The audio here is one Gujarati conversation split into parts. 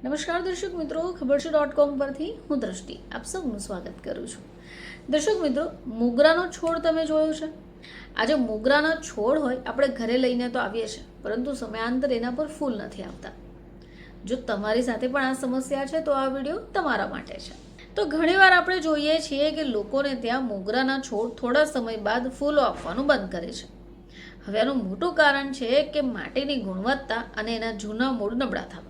નમસ્કાર દર્શક મિત્રો, ખબર છે .com પરથી હું દ્રષ્ટિ આપ સૌનું સ્વાગત કરું છું. દર્શક મિત્રો, મોગરાનો છોડ તમે જોયો છે? આજે મોગરાનો છોડ હોય આપણે ઘરે લઈને તો આવીએ છીએ, પરંતુ સમયાંતરે એના પર ફૂલ નથી આવતા. જો તમારી સાથે પણ આ સમસ્યા છે તો આ વિડીયો તમારા માટે છે. તો ઘણીવાર આપણે જોઈએ છીએ કે લોકોને ત્યાં મોગરાના છોડ થોડા સમય બાદ ફૂલો આપવાનું બંધ કરે છે. હવે આનું મોટું કારણ છે કે માટીની ગુણવત્તા અને એના જૂના મૂળ નબળા થવા.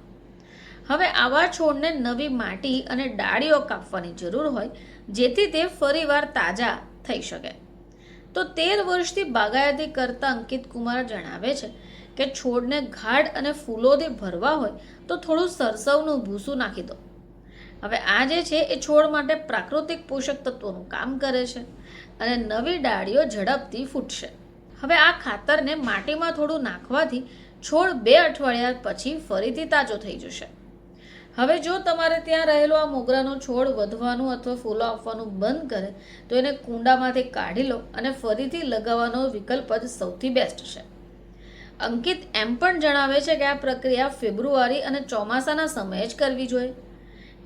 હવે આવા છોડને નવી માટી અને ડાળીઓ કાપવાની જરૂર હોય, જેથી તે ફરીવાર તાજા થઈ શકે. તો 13 વર્ષથી બાગાયતી કરતા અંકિત કુમાર જણાવે છે કે છોડને ગાઢ અને ફૂલોથી ભરવા હોય તો થોડું સરસવનું ભૂસું નાખી દો. હવે આ જે છે એ છોડ માટે પ્રાકૃતિક પોષક તત્વોનું કામ કરે છે અને નવી ડાળીઓ ઝડપથી ફૂટશે. હવે આ ખાતરને માટીમાં થોડું નાખવાથી છોડ 2 અઠવાડિયા પછી ફરીથી તાજો થઈ જશે. હવે જો તમારે ત્યાં રહેલો આ મોગરાનો છોડ વધવાનું અથવા ફૂલો આપવાનું બંધ કરે તો એને કુંડામાંથી કાઢી લો અને ફરીથી લગાવવાનો વિકલ્પ જ સૌથી બેસ્ટ છે. અંકિત એમ પણ જણાવે છે કે આ પ્રક્રિયા ફેબ્રુઆરી અને ચોમાસાના સમયે જ કરવી જોઈએ,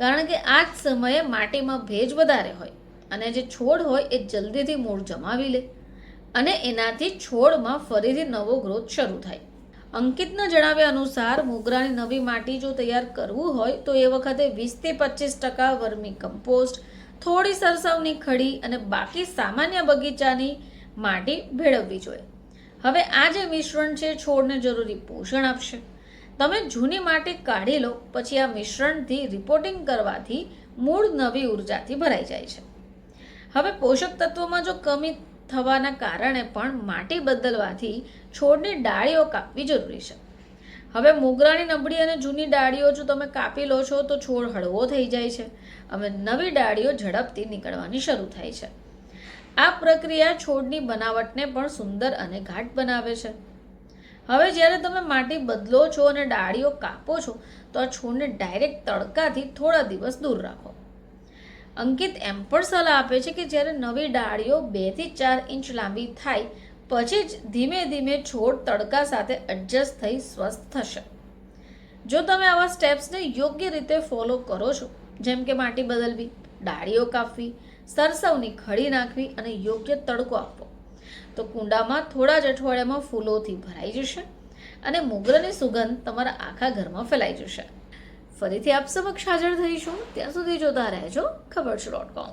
કારણ કે આ જ સમયે માટીમાં ભેજ વધારે હોય અને જે છોડ હોય એ જલ્દીથી મૂળ જમાવી લે અને એનાથી છોડમાં ફરીથી નવો ગ્રોથ શરૂ થાય. અંકિતના જણાવ્યા અનુસાર મોગરાની નવી માટી જો તૈયાર કરવું હોય તો એ વખતે 20-25% વર્મી કમ્પોસ્ટ, થોડી સરસવની ખડી અને બાકી સામાન્ય બગીચાની માટી ભેળવવી જોઈએ. હવે આ જે મિશ્રણ છે છોડને જરૂરી પોષણ આપશે. તમે જૂની માટી કાઢી લો, પછી આ મિશ્રણથી રિપોર્ટિંગ કરવાથી મૂળ નવી ઉર્જાથી ભરાઈ જાય છે. હવે પોષક તત્વોમાં જો કમી થવાના કારણે પણ માટી બદલવાથી છોડની ડાળીઓ કાપવી જરૂરી છે. હવે મોગરાની નબળી અને જૂની ડાળીઓ જો તમે કાપી લો છો તો છોડ હળવો થઈ જાય છે અને નવી ડાળીઓ ઝડપથી નીકળવાની શરૂ થાય છે. આ પ્રક્રિયા છોડની બનાવટને પણ સુંદર અને ઘાટ બનાવે છે. હવે જ્યારે તમે માટી બદલો છો અને ડાળીઓ કાપો છો તો આ છોડને ડાયરેક્ટ તડકાથી થોડા દિવસ દૂર રાખો. અંકિત એમ પણ સલાહ આપે છે કે જ્યારે નવી ડાળીઓ 2 થી 4 ઇંચ લાંબી થાય પછી જ ધીમે ધીમે છોડ તડકા સાથે એડજસ્ટ થઈ સ્વસ્થ થશે. જો તમે આવા સ્ટેપ્સને યોગ્ય રીતે ફોલો કરો છો, જેમ કે માટી બદલવી, ડાળીઓ કાપવી, સરસવની ખડી નાખવી અને યોગ્ય તડકો આપવો, તો કુંડામાં થોડા જ અઠવાડિયામાં ફૂલોથી ભરાઈ જશે અને મોગરાની સુગંધ તમારા આખા ઘરમાં ફેલાઈ જશે. ફરીથી આપ સમક્ષ હાજર થઈશું, ત્યાં સુધી જોતા રહેજો ખબર છે .com.